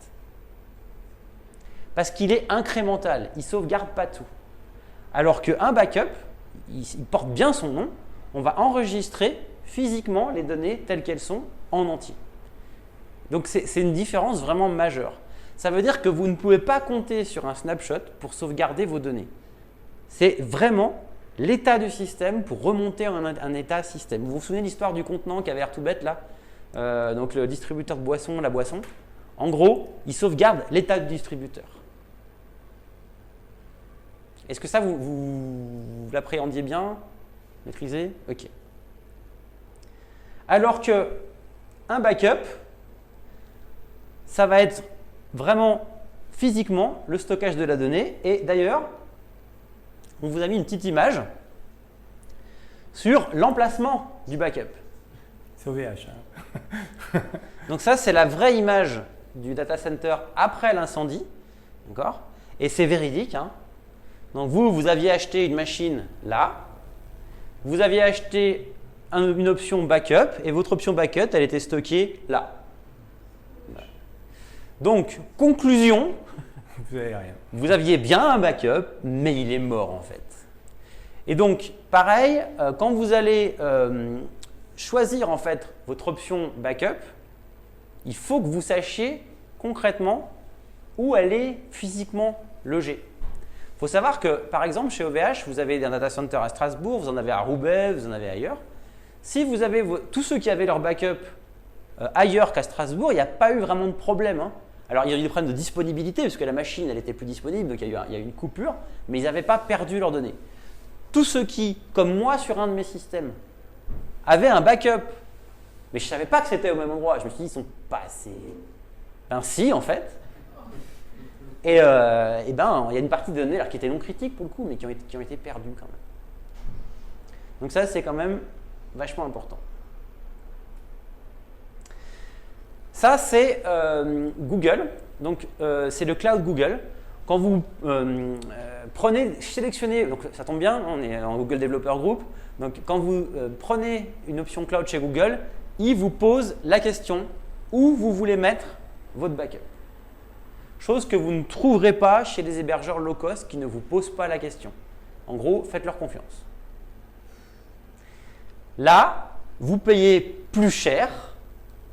Parce qu'il est incrémental, il ne sauvegarde pas tout. Alors qu'un backup, il porte bien son nom, on va enregistrer physiquement les données telles qu'elles sont en entier. Donc c'est une différence vraiment majeure. Ça veut dire que vous ne pouvez pas compter sur un snapshot pour sauvegarder vos données. C'est vraiment l'état du système pour remonter un état système. Vous vous souvenez de l'histoire du contenant qui avait l'air tout bête là, donc le distributeur de boissons, la boisson. En gros, il sauvegarde l'état du distributeur. Est-ce que ça, vous l'appréhendiez bien? Maîtrisez? Ok. Alors qu'un backup, ça va être vraiment physiquement le stockage de la donnée. Et d'ailleurs, on vous a mis une petite image sur l'emplacement du backup. C'est OVH. Hein. Donc ça, c'est la vraie image du data center après l'incendie. D'accord ? Et c'est véridique. Hein. Donc vous aviez acheté une machine là. Vous aviez acheté une option backup et votre option backup, elle était stockée là. Donc, conclusion, vous n'avez rien. Vous aviez bien un backup, mais il est mort en fait. Et donc, pareil, quand vous allez choisir en fait votre option backup, il faut que vous sachiez concrètement où elle est physiquement logée. Il faut savoir que, par exemple, chez OVH, vous avez un data center à Strasbourg, vous en avez à Roubaix, vous en avez ailleurs. Si vous avez tous ceux qui avaient leur backup ailleurs qu'à Strasbourg, il n'y a pas eu vraiment de problème. Hein. Alors, il y a eu des problèmes de disponibilité, parce que la machine, elle était plus disponible, donc il y a eu une coupure, mais ils n'avaient pas perdu leurs données. Tous ceux qui, comme moi sur un de mes systèmes, avaient un backup, mais je ne savais pas que c'était au même endroit, je me suis dit, ils ne sont pas assez… Ben si, en fait. Et ben, il y a une partie de données alors, qui étaient non critiques pour le coup, mais qui ont été perdues quand même. Donc ça, c'est quand même vachement important. Ça, c'est Google. Donc, c'est le cloud Google. Quand vous sélectionnez, donc ça tombe bien, on est en Google Developer Group. Donc, quand vous prenez une option cloud chez Google, il vous pose la question où vous voulez mettre votre backup. Chose que vous ne trouverez pas chez les hébergeurs low cost qui ne vous posent pas la question. En gros, faites-leur confiance. Là, vous payez plus cher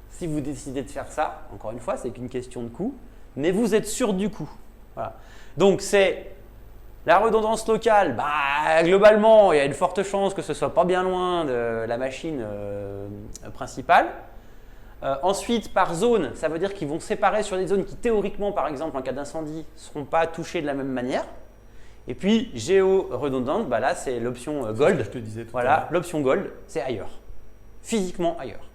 si vous décidez de faire ça. Encore une fois, c'est qu'une question de coût, mais vous êtes sûr du coût. Voilà. Donc, c'est la redondance locale. Bah, globalement, il y a une forte chance que ce ne soit pas bien loin de la machine principale. Ensuite, par zone, ça veut dire qu'ils vont séparer sur des zones qui, théoriquement, par exemple, en cas d'incendie, ne seront pas touchées de la même manière. Et puis, géo-redondante, bah là, c'est l'option Gold. Je te disais tout voilà, l'option Gold, c'est ailleurs. Physiquement ailleurs.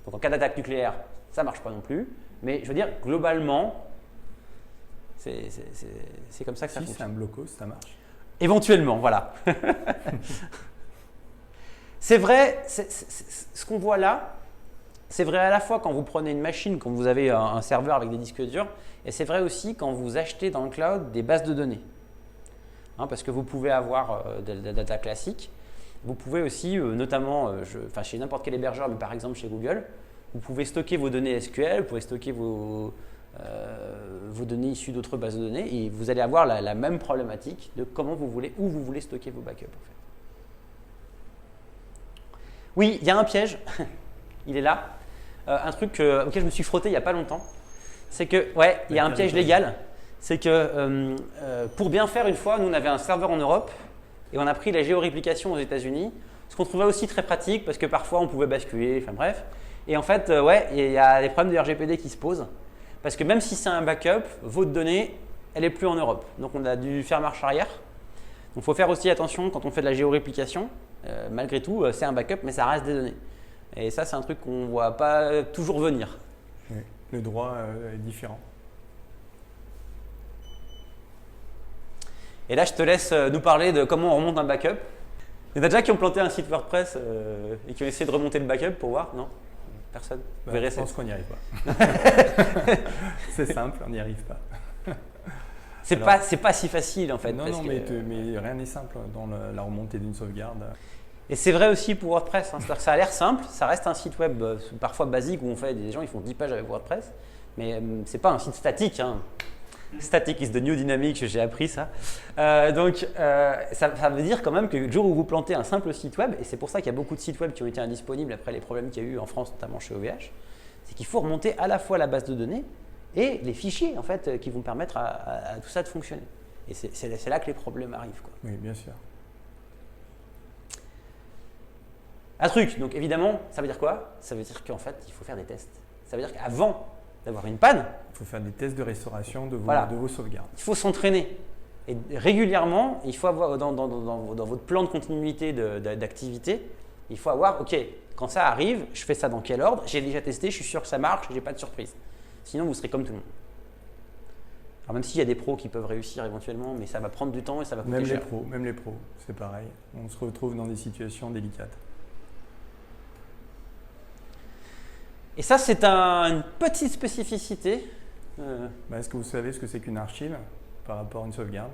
Donc, en cas d'attaque nucléaire, ça ne marche pas non plus. Mais je veux dire, globalement, c'est comme ça que ça fonctionne. Si c'est un blocos, ça marche. Éventuellement, voilà. C'est vrai, ce qu'on voit là, c'est vrai à la fois quand vous prenez une machine, quand vous avez un serveur avec des disques durs, et c'est vrai aussi quand vous achetez dans le cloud des bases de données. Hein, parce que vous pouvez avoir de la data classique. Vous pouvez aussi, notamment chez n'importe quel hébergeur, mais par exemple chez Google, vous pouvez stocker vos données SQL, vous pouvez stocker vos données issues d'autres bases de données, et vous allez avoir la même problématique de où vous voulez stocker vos backups. En fait. Oui, il y a un piège, il est là. Un truc auquel je me suis frotté il n'y a pas longtemps, c'est que, ouais, il y a un piège légal. C'est que pour bien faire une fois, nous on avait un serveur en Europe et on a pris la géoréplication aux États-Unis, ce qu'on trouvait aussi très pratique parce que parfois on pouvait basculer, enfin bref. Et en fait, ouais, il y a des problèmes de RGPD qui se posent parce que même si c'est un backup, votre donnée, elle n'est plus en Europe. Donc on a dû faire marche arrière. Donc il faut faire aussi attention quand on fait de la géoréplication. Malgré tout, c'est un backup, mais ça reste des données. Et ça, c'est un truc qu'on ne voit pas toujours venir. Oui, le droit est différent. Et là, je te laisse nous parler de comment on remonte un backup. Il y en a déjà qui ont planté un site WordPress et qui ont essayé de remonter le backup pour voir, non? Personne? Je pense qu'on n'y arrive pas. C'est simple, on n'y arrive pas. C'est pas si facile en fait. Non, mais rien n'est simple dans la remontée d'une sauvegarde. Et c'est vrai aussi pour WordPress. Hein. C'est-à-dire que ça a l'air simple, ça reste un site web parfois basique où des gens ils font 10 pages avec WordPress, mais c'est pas un site statique. Hein. Static is the new dynamic, j'ai appris ça. Donc ça veut dire quand même que le jour où vous plantez un simple site web, et c'est pour ça qu'il y a beaucoup de sites web qui ont été indisponibles après les problèmes qu'il y a eu en France, notamment chez OVH, c'est qu'il faut remonter à la fois la base de données et les fichiers en fait qui vont permettre à tout ça de fonctionner. Et c'est là que les problèmes arrivent, quoi. Oui, bien sûr. Un truc, donc évidemment, ça veut dire quoi? Ça veut dire qu'en fait, il faut faire des tests. Ça veut dire qu'avant d'avoir une panne, il faut faire des tests de restauration de vos sauvegardes. Il faut s'entraîner. Et régulièrement, il faut avoir dans votre plan de continuité d'activité, il faut avoir, ok, quand ça arrive, je fais ça dans quel ordre? J'ai déjà testé, je suis sûr que ça marche, j'ai pas de surprise. Sinon, vous serez comme tout le monde. Alors même s'il y a des pros qui peuvent réussir éventuellement, mais ça va prendre du temps et ça va coûter cher. Même les pros, c'est pareil. On se retrouve dans des situations délicates. Et ça, c'est une petite spécificité. Est-ce que vous savez ce que c'est qu'une archive par rapport à une sauvegarde?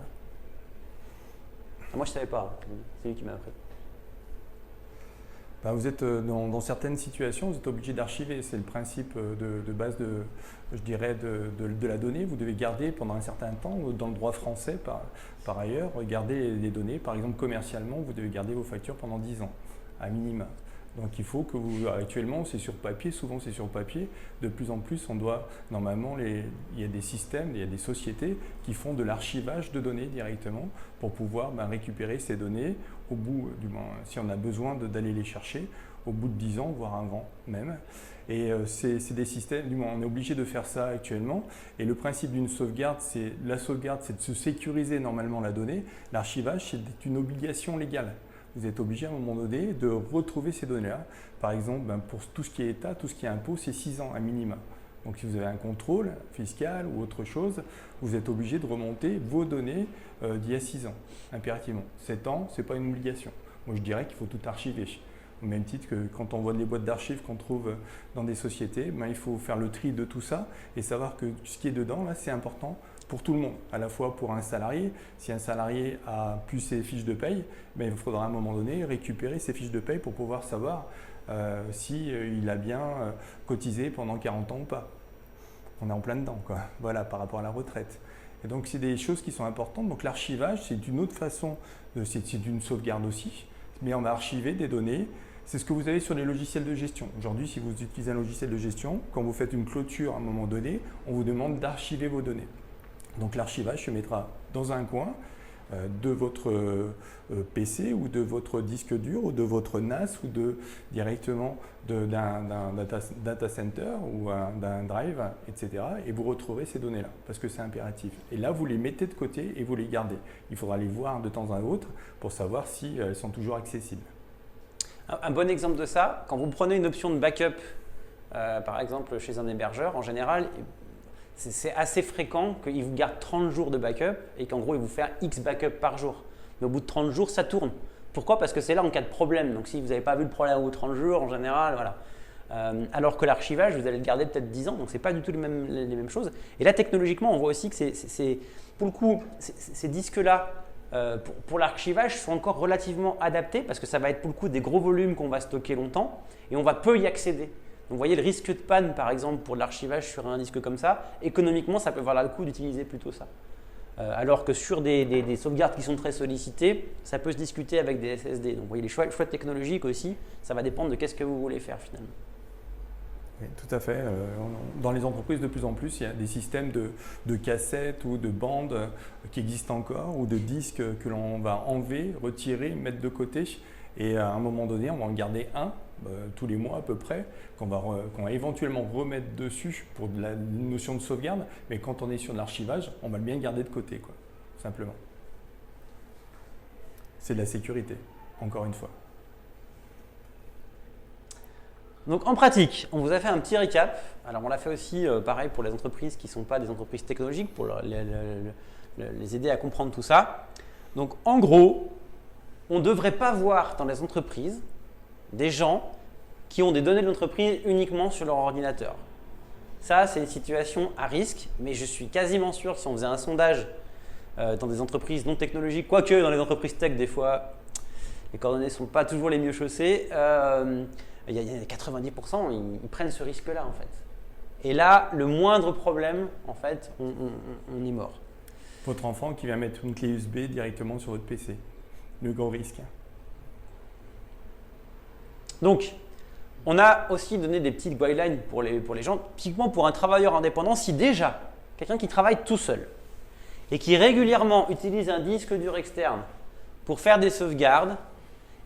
Moi, je ne savais pas. C'est lui qui m'a appris. Vous êtes dans certaines situations, vous êtes obligé d'archiver. C'est le principe de base je dirais, de la donnée. Vous devez garder pendant un certain temps, dans le droit français par ailleurs, garder les données. Par exemple, commercialement, vous devez garder vos factures pendant 10 ans, à minima. Donc il faut que actuellement c'est sur papier, souvent c'est sur papier, de plus en plus on doit, normalement il y a des systèmes, il y a des sociétés qui font de l'archivage de données directement pour pouvoir récupérer ces données au bout, si on a besoin d'aller les chercher, au bout de 10 ans, voire avant même. Et c'est des systèmes, on est obligé de faire ça actuellement. Et le principe d'une sauvegarde, c'est de se sécuriser normalement la donnée. L'archivage, c'est une obligation légale. Vous êtes obligé à un moment donné de retrouver ces données-là. Par exemple, pour tout ce qui est État, tout ce qui est impôt, c'est 6 ans à minima. Donc si vous avez un contrôle fiscal ou autre chose, vous êtes obligé de remonter vos données d'il y a 6 ans, impérativement. 7 ans, ce n'est pas une obligation. Moi, je dirais qu'il faut tout archiver. Au même titre que quand on voit des boîtes d'archives qu'on trouve dans des sociétés, il faut faire le tri de tout ça et savoir que ce qui est dedans, là, c'est important pour tout le monde, à la fois pour un salarié. Si un salarié a plus ses fiches de paye, il faudra à un moment donné récupérer ses fiches de paye pour pouvoir savoir s'il a bien cotisé pendant 40 ans ou pas. On est en plein dedans, quoi. Voilà, par rapport à la retraite. Et donc, c'est des choses qui sont importantes. Donc, l'archivage, c'est une autre façon, c'est d'une sauvegarde aussi, mais on va archiver des données. C'est ce que vous avez sur les logiciels de gestion. Aujourd'hui, si vous utilisez un logiciel de gestion, quand vous faites une clôture à un moment donné, on vous demande d'archiver vos données. Donc l'archivage se mettra dans un coin de votre PC ou de votre disque dur ou de votre NAS ou directement d'un data center ou d'un drive, etc. Et vous retrouverez ces données-là parce que c'est impératif. Et là, vous les mettez de côté et vous les gardez. Il faudra les voir de temps à autre pour savoir si elles sont toujours accessibles. Un bon exemple de ça, quand vous prenez une option de backup, par exemple chez un hébergeur, en général, c'est assez fréquent qu'il vous garde 30 jours de backup et qu'en gros, il vous fait un X backup par jour. Mais au bout de 30 jours, ça tourne. Pourquoi? Parce que c'est là en cas de problème. Donc, si vous n'avez pas vu le problème au bout de 30 jours, en général, voilà. Alors que l'archivage, vous allez le garder peut-être 10 ans. Donc, ce n'est pas du tout les mêmes choses. Et là, technologiquement, on voit aussi que pour le coup, ces disques-là, pour l'archivage, sont encore relativement adaptés parce que ça va être pour le coup des gros volumes qu'on va stocker longtemps et on va peu y accéder. Donc, vous voyez, le risque de panne, par exemple, pour l'archivage sur un disque comme ça, économiquement, ça peut valoir le coup d'utiliser plutôt ça. Alors que sur des sauvegardes qui sont très sollicitées, ça peut se discuter avec des SSD. Donc, vous voyez, les choix technologiques aussi, ça va dépendre de qu'est-ce que vous voulez faire finalement. Oui, tout à fait. Dans les entreprises, de plus en plus, il y a des systèmes de cassettes ou de bandes qui existent encore ou de disques que l'on va enlever, retirer, mettre de côté. Et à un moment donné, on va en garder un tous les mois à peu près, qu'on va éventuellement remettre dessus pour la notion de sauvegarde. Mais quand on est sur de l'archivage, on va le bien garder de côté, quoi, simplement. C'est de la sécurité, encore une fois. Donc en pratique, on vous a fait un petit récap. Alors on l'a fait aussi pareil pour les entreprises qui ne sont pas des entreprises technologiques, pour les aider à comprendre tout ça. Donc en gros, on ne devrait pas voir dans les entreprises des gens qui ont des données de l'entreprise uniquement sur leur ordinateur. Ça, c'est une situation à risque, mais je suis quasiment sûr que si on faisait un sondage dans des entreprises non technologiques, quoique dans les entreprises tech, des fois, les coordonnées ne sont pas toujours les mieux chaussées, il y a 90%, ils prennent ce risque-là en fait. Et là, le moindre problème, en fait, on est mort. Votre enfant qui va mettre une clé USB directement sur votre PC, le gros risque. Donc, on a aussi donné des petites guidelines pour les gens, typiquement pour un travailleur indépendant, si déjà, quelqu'un qui travaille tout seul et qui régulièrement utilise un disque dur externe pour faire des sauvegardes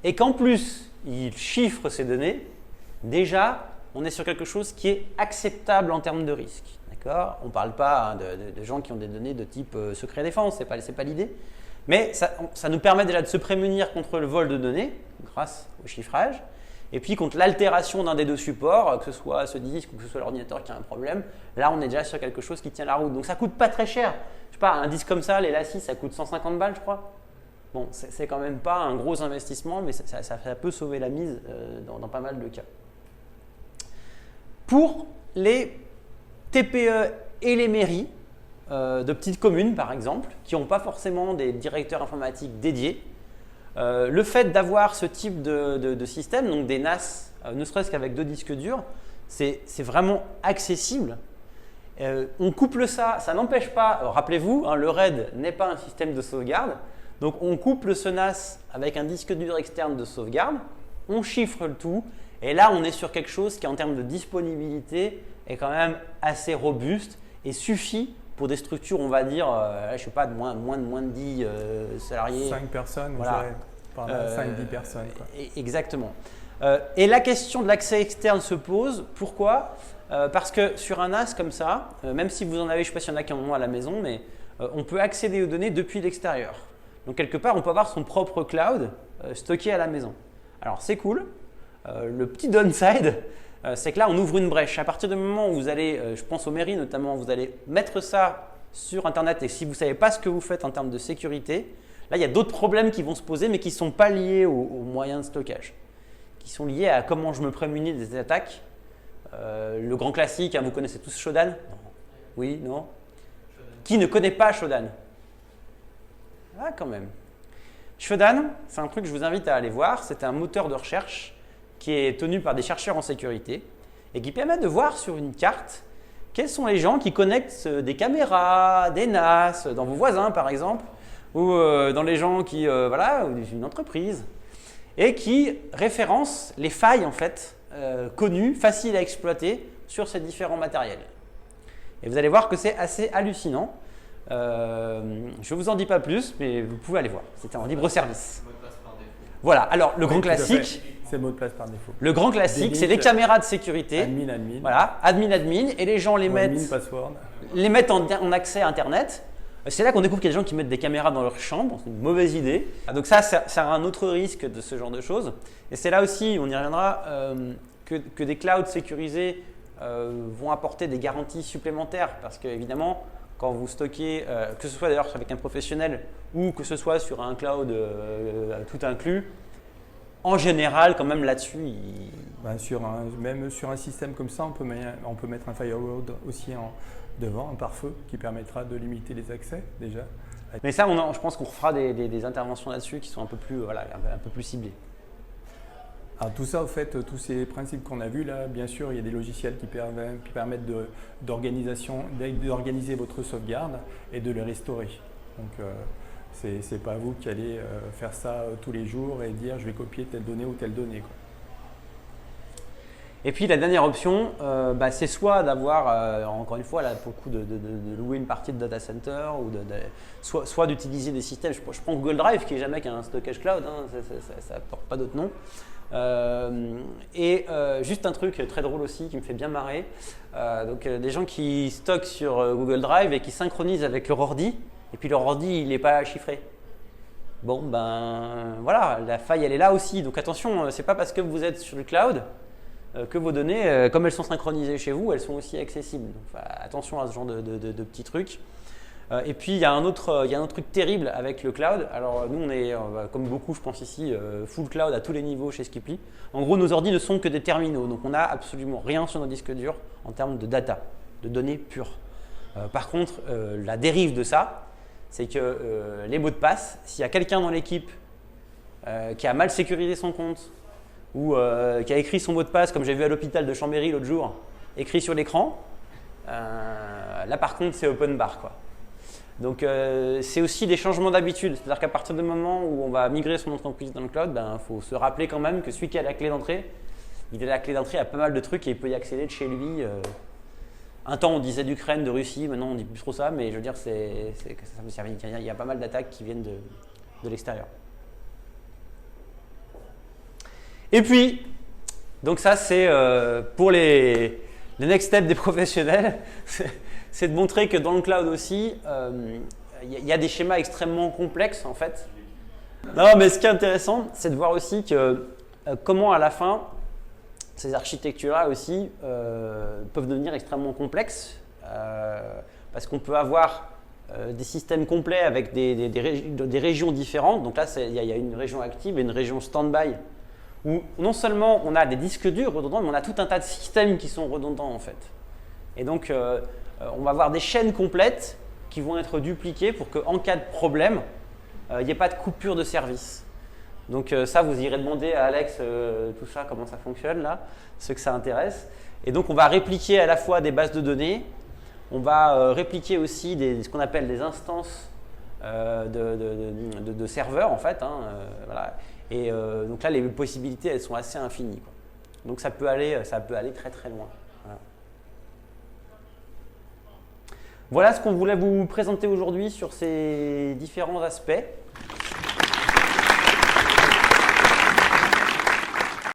et qu'en plus, il chiffre ses données, déjà, on est sur quelque chose qui est acceptable en termes de risque. D'accord ? On ne parle pas de gens qui ont des données de type secret défense, ce n'est pas l'idée. Mais ça nous permet déjà de se prémunir contre le vol de données grâce au chiffrage. Et puis contre l'altération d'un des deux supports, que ce soit ce disque ou que ce soit l'ordinateur qui a un problème, là on est déjà sur quelque chose qui tient la route. Donc ça ne coûte pas très cher. Je sais pas, un disque comme ça, les lacis, ça coûte 150 balles je crois. Bon, c'est quand même pas un gros investissement, mais ça peut sauver la mise dans pas mal de cas. pour les TPE et les mairies de petites communes, par exemple, qui n'ont pas forcément des directeurs informatiques dédiés, le fait d'avoir ce type de système, donc des NAS, ne serait-ce qu'avec 2 disques durs, c'est vraiment accessible. On couple ça n'empêche pas, rappelez-vous, hein, le RAID n'est pas un système de sauvegarde, donc on couple ce NAS avec un disque dur externe de sauvegarde, on chiffre le tout, et là on est sur quelque chose qui en termes de disponibilité est quand même assez robuste et suffit pour des structures, on va dire, je ne sais pas, de moins de 10 salariés. 5 personnes, voilà. 5-10 personnes. Quoi. Exactement. Et la question de l'accès externe se pose. Pourquoi ? Parce que sur un NAS comme ça, même si vous en avez, je ne sais pas s'il y en a qui en ont à la maison, mais on peut accéder aux données depuis l'extérieur. Donc quelque part, on peut avoir son propre cloud stocké à la maison. Alors c'est cool. Le petit downside, c'est que là, on ouvre une brèche. À partir du moment où vous allez, je pense aux mairies notamment, vous allez mettre ça sur Internet et si vous ne savez pas ce que vous faites en termes de sécurité, là, il y a d'autres problèmes qui vont se poser mais qui ne sont pas liés aux moyens de stockage, qui sont liés à comment je me prémunis des attaques. Le grand classique, hein, vous connaissez tous Shodan ? Non. Oui, non ? Qui ne connaît pas Shodan ? Ah, quand même. Shodan, c'est un truc que je vous invite à aller voir. C'est un moteur de recherche qui est tenu par des chercheurs en sécurité et qui permet de voir sur une carte quels sont les gens qui connectent des caméras, des NAS, dans vos voisins par exemple, ou dans les gens qui, voilà, ou une entreprise, et qui référencent les failles en fait, connues, faciles à exploiter sur ces différents matériels. Et vous allez voir que c'est assez hallucinant. Je ne vous en dis pas plus, mais vous pouvez aller voir. C'était en libre service. Voilà, alors le grand classique, c'est le mot de passe par défaut. Le grand classique, c'est les caméras de sécurité. Admin. Voilà, admin, et les gens les mettent en accès à Internet. C'est là qu'on découvre qu'il y a des gens qui mettent des caméras dans leur chambre. C'est une mauvaise idée. Donc ça a un autre risque de ce genre de choses. Et c'est là aussi, on y reviendra, que des clouds sécurisés vont apporter des garanties supplémentaires. Parce qu'évidemment, quand vous stockez, que ce soit d'ailleurs avec un professionnel ou que ce soit sur un cloud tout inclus, en général, quand même là-dessus, même sur un système comme ça, on peut mettre un firewall aussi devant, un pare-feu, qui permettra de limiter les accès déjà. Mais ça, je pense qu'on refera des interventions là-dessus qui sont un peu plus ciblées. Alors tout ça, au fait, tous ces principes qu'on a vus là, bien sûr, il y a des logiciels qui permettent d'organiser votre sauvegarde et de les restaurer. Donc, c'est pas vous qui allez faire ça tous les jours et dire je vais copier telle donnée ou telle donnée, quoi. Et puis la dernière option, c'est soit d'avoir, encore une fois, là, pour le coup, de louer une partie de data center ou soit d'utiliser des systèmes. Je prends Google Drive qui n'est jamais qu'un stockage cloud, hein, ça ne porte pas d'autre nom. Juste un truc très drôle aussi qui me fait bien marrer, des gens qui stockent sur Google Drive et qui synchronisent avec leur ordi, et puis leur ordi il n'est pas chiffré. Bon voilà, la faille elle est là aussi, donc attention, c'est pas parce que vous êtes sur le cloud que vos données, comme elles sont synchronisées chez vous, elles sont aussi accessibles. Donc, attention à ce genre de petits trucs. Et puis il y a un autre truc terrible avec le cloud. Alors nous on est, comme beaucoup je pense ici, full cloud à tous les niveaux chez Skiply. En gros nos ordi ne sont que des terminaux, donc on n'a absolument rien sur nos disques durs en termes de data, de données pures. Par contre, la dérive de ça, c'est que les mots de passe, s'il y a quelqu'un dans l'équipe qui a mal sécurisé son compte ou qui a écrit son mot de passe, comme j'ai vu à l'hôpital de Chambéry l'autre jour, écrit sur l'écran, là par contre c'est open bar, quoi. Donc c'est aussi des changements d'habitude, c'est-à-dire qu'à partir du moment où on va migrer son entreprise dans le cloud, faut se rappeler quand même que celui qui a la clé d'entrée, il a la clé d'entrée à pas mal de trucs et il peut y accéder de chez lui. Un temps on disait d'Ukraine, de Russie, maintenant on dit plus trop ça, mais je veux dire il y a pas mal d'attaques qui viennent de l'extérieur. Et puis, donc ça c'est pour les next steps des professionnels. C'est de montrer que dans le cloud aussi, il y a des schémas extrêmement complexes en fait. Non, mais ce qui est intéressant, c'est de voir aussi que comment à la fin, ces architectures-là aussi peuvent devenir extrêmement complexes parce qu'on peut avoir des systèmes complets avec des régions différentes. Donc là, il y a une région active et une région stand-by où non seulement on a des disques durs redondants, mais on a tout un tas de systèmes qui sont redondants en fait. Et donc, on va avoir des chaînes complètes qui vont être dupliquées pour qu'en cas de problème, il n'y ait pas de coupure de service. Donc ça, vous irez demander à Alex tout ça, comment ça fonctionne là, ceux que ça intéresse. Et donc, on va répliquer à la fois des bases de données, on va répliquer aussi ce qu'on appelle des instances de serveurs en fait. Voilà. Et donc là, les possibilités, elles sont assez infinies, quoi. Donc ça peut aller très très loin. Voilà ce qu'on voulait vous présenter aujourd'hui sur ces différents aspects.